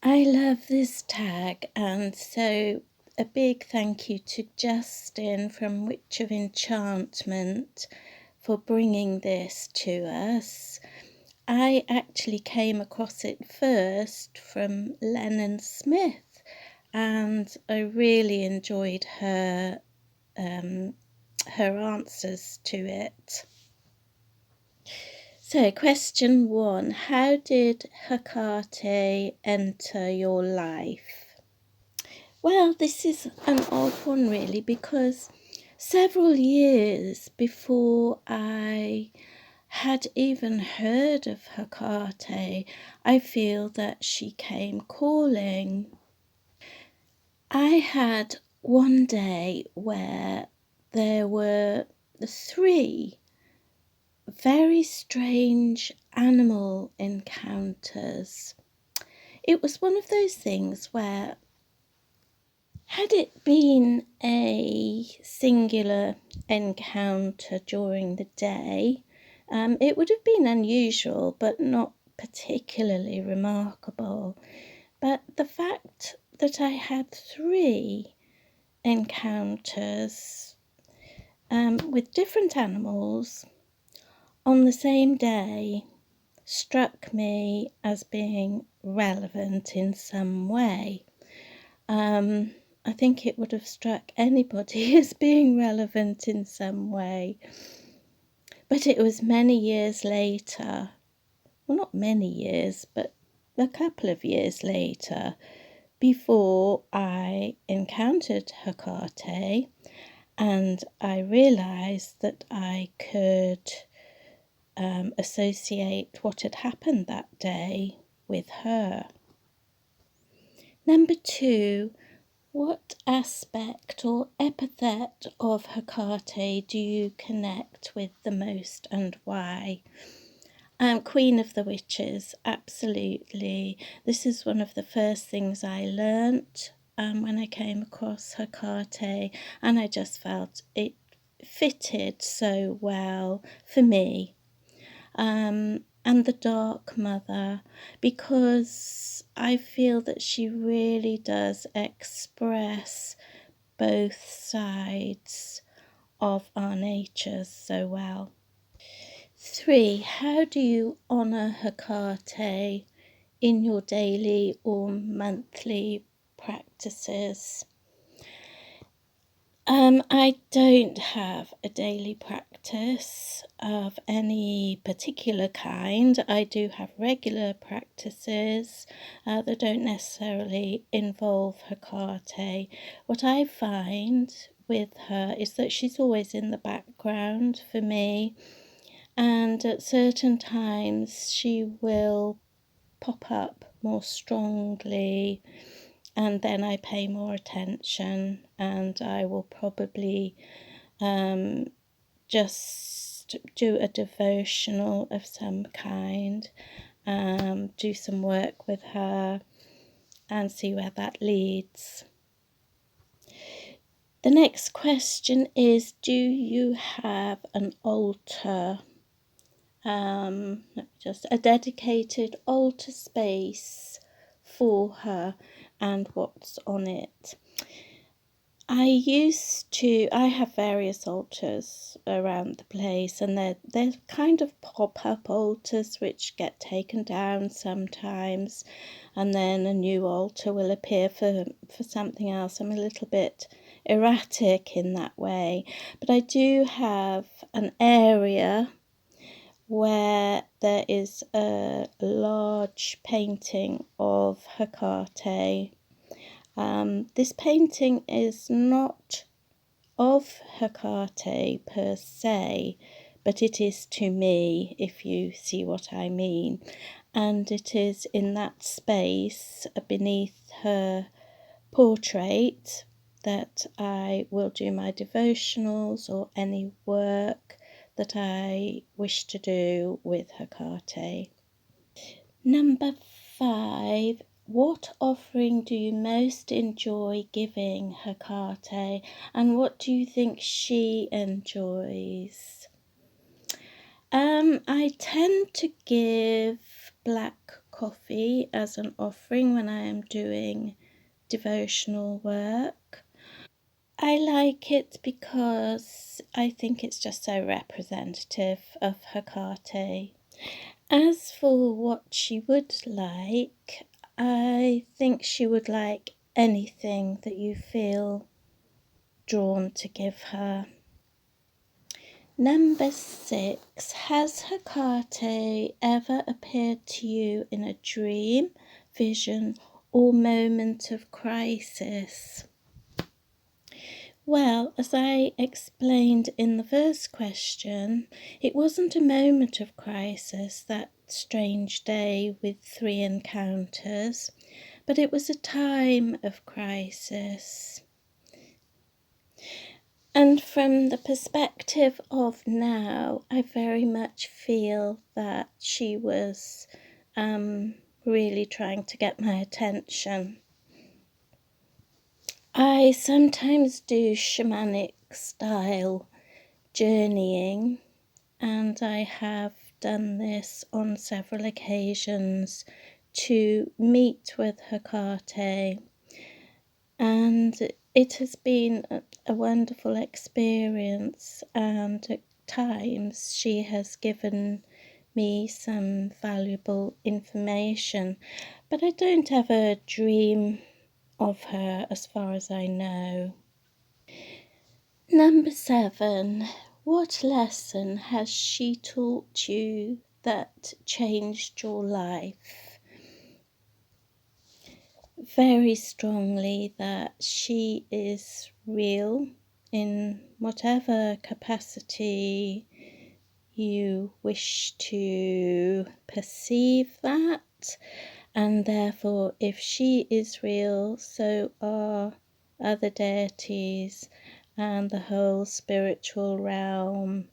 I love this tag, and so a big thank you to Justin from Witch of Enchantment for bringing this to us. I actually came across it first from Lennon Smith, and I really enjoyed her answers to it. So, question 1. How did Hekate enter your life? Well, this is an odd one, really, because several years before I had even heard of Hekate, I feel that she came calling. I had one day where there were 3 very strange animal encounters. It was one of those things where, had it been a singular encounter during the day, it would have been unusual but not particularly remarkable. But the fact that I had 3 encounters with different animals on the same day struck me as being relevant in some way. I think it would have struck anybody as being relevant in some way. But it was many years later, well, not many years, but a couple of years later, before I encountered Hekate, and I realised that I could associate what had happened that day with her. Number 2, what aspect or epithet of Hekate do you connect with the most and why? Queen of the Witches, absolutely. This is one of the first things I learnt when I came across Hekate, and I just felt it fitted so well for me. And the Dark Mother, because I feel that she really does express both sides of our natures so well. 3, how do you honour Hekate in your daily or monthly practices? I don't have a daily practice of any particular kind. I do have regular practices that don't necessarily involve Hekate. What I find with her is that she's always in the background for me, and at certain times she will pop up more strongly, and then I pay more attention, and I will probably just do a devotional of some kind, do some work with her and see where that leads. The next question is, do you have an altar? Just a dedicated altar space for her and what's on it. I have various altars around the place, and they're kind of pop-up altars which get taken down sometimes, and then a new altar will appear for something else. I'm a little bit erratic in that way, but I do have an area where there is a large painting of Hekate. This painting is not of Hekate per se, but it is to me, if you see what I mean. And it is in that space beneath her portrait that I will do my devotionals or any work that I wish to do with Hekate. Number 5, what offering do you most enjoy giving Hekate, and what do you think she enjoys? I tend to give black coffee as an offering when I am doing devotional work. I like it because I think it's just so representative of Hekate. As for what she would like, I think she would like anything that you feel drawn to give her. Number 6. Has Hekate ever appeared to you in a dream, vision, or moment of crisis? Well, as I explained in the first question, it wasn't a moment of crisis, that strange day with 3 encounters, but it was a time of crisis. And from the perspective of now, I very much feel that she was really trying to get my attention. I sometimes do shamanic style journeying, and I have done this on several occasions to meet with Hekate, and it has been a wonderful experience, and at times she has given me some valuable information, but I don't ever dream of her as far as I know. Number 7. What lesson has she taught you that changed your life? Very strongly that she is real in whatever capacity you wish to perceive that, and therefore if she is real, so are other deities and the whole spiritual realm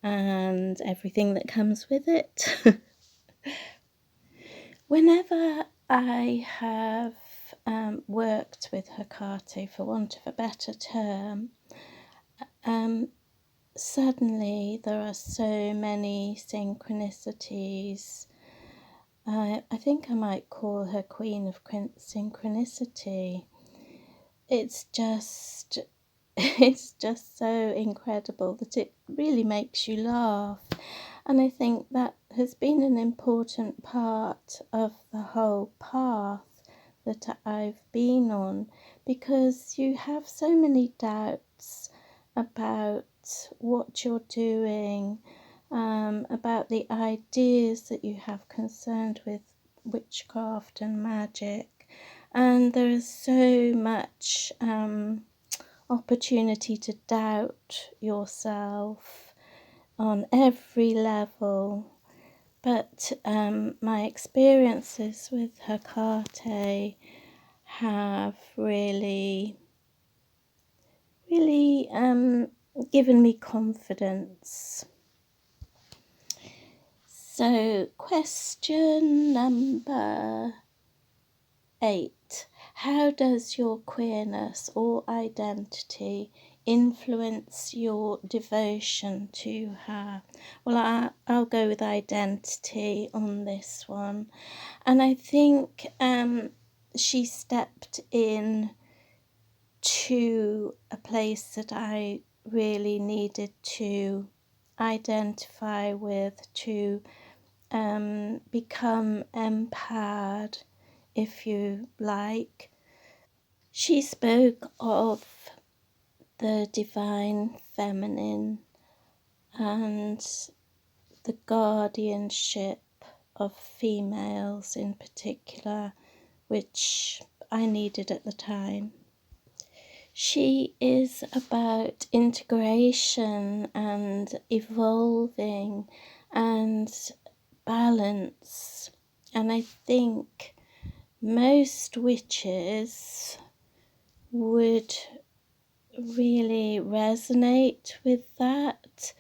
and everything that comes with it. Whenever I have worked with Hekate, for want of a better term, suddenly there are so many synchronicities. I think I might call her Queen of Synchronicity. It's just so incredible that it really makes you laugh. And I think that has been an important part of the whole path that I've been on, because you have so many doubts about what you're doing, about the ideas that you have concerned with witchcraft and magic. And there is so much opportunity to doubt yourself on every level. But my experiences with Hekate have really given me confidence. So, question number 8. How does your queerness or identity influence your devotion to her? Well, I'll go with identity on this one. And I think she stepped in to a place that I really needed to identify with, to become empowered, if you like. She spoke of the divine feminine and the guardianship of females in particular, which I needed at the time. She is about integration and evolving and balance, and I think most witches would really resonate with that.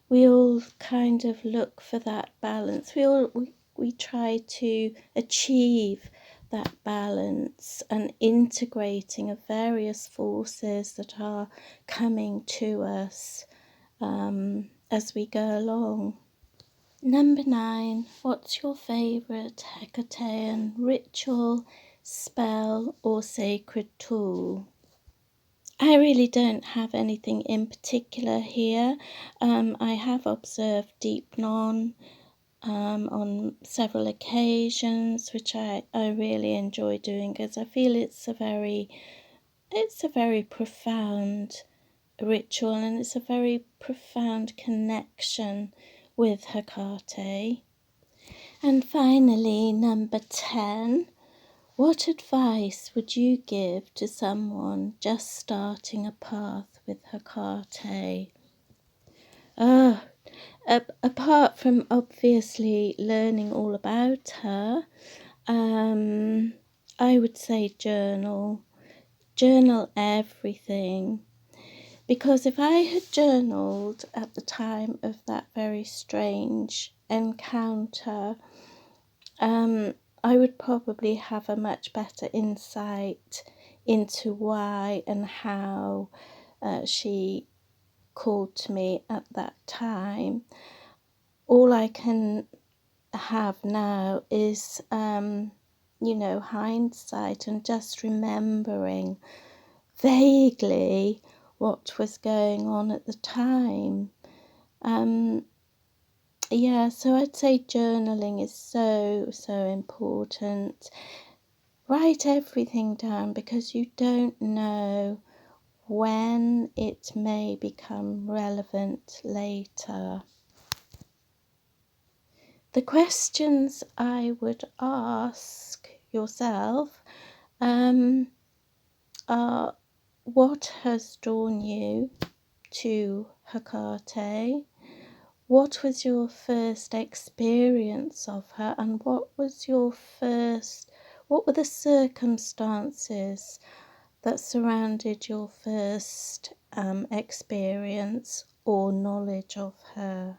We all kind of look for that balance. We try to achieve that balance and integrating of various forces that are coming to us as we go along. Number 9. What's your favourite Hekatean ritual, spell or sacred tool? I really don't have anything in particular here. I have observed Deep Non on several occasions, which I really enjoy doing, because I feel it's a very profound ritual, and it's a very profound connection with Hekate. And finally, number 10. What advice would you give to someone just starting a path with Hekate? Apart from obviously learning all about her, I would say journal everything. Because if I had journaled at the time of that very strange encounter, I would probably have a much better insight into why and how she called to me at that time. All I can have now is, hindsight and just remembering vaguely what was going on at the time. So I'd say journaling is so important. Write everything down, because you don't know when it may become relevant later. The questions I would ask yourself are: what has drawn you to Hekate? What was your first experience of her, and what were the circumstances that surrounded your first experience or knowledge of her?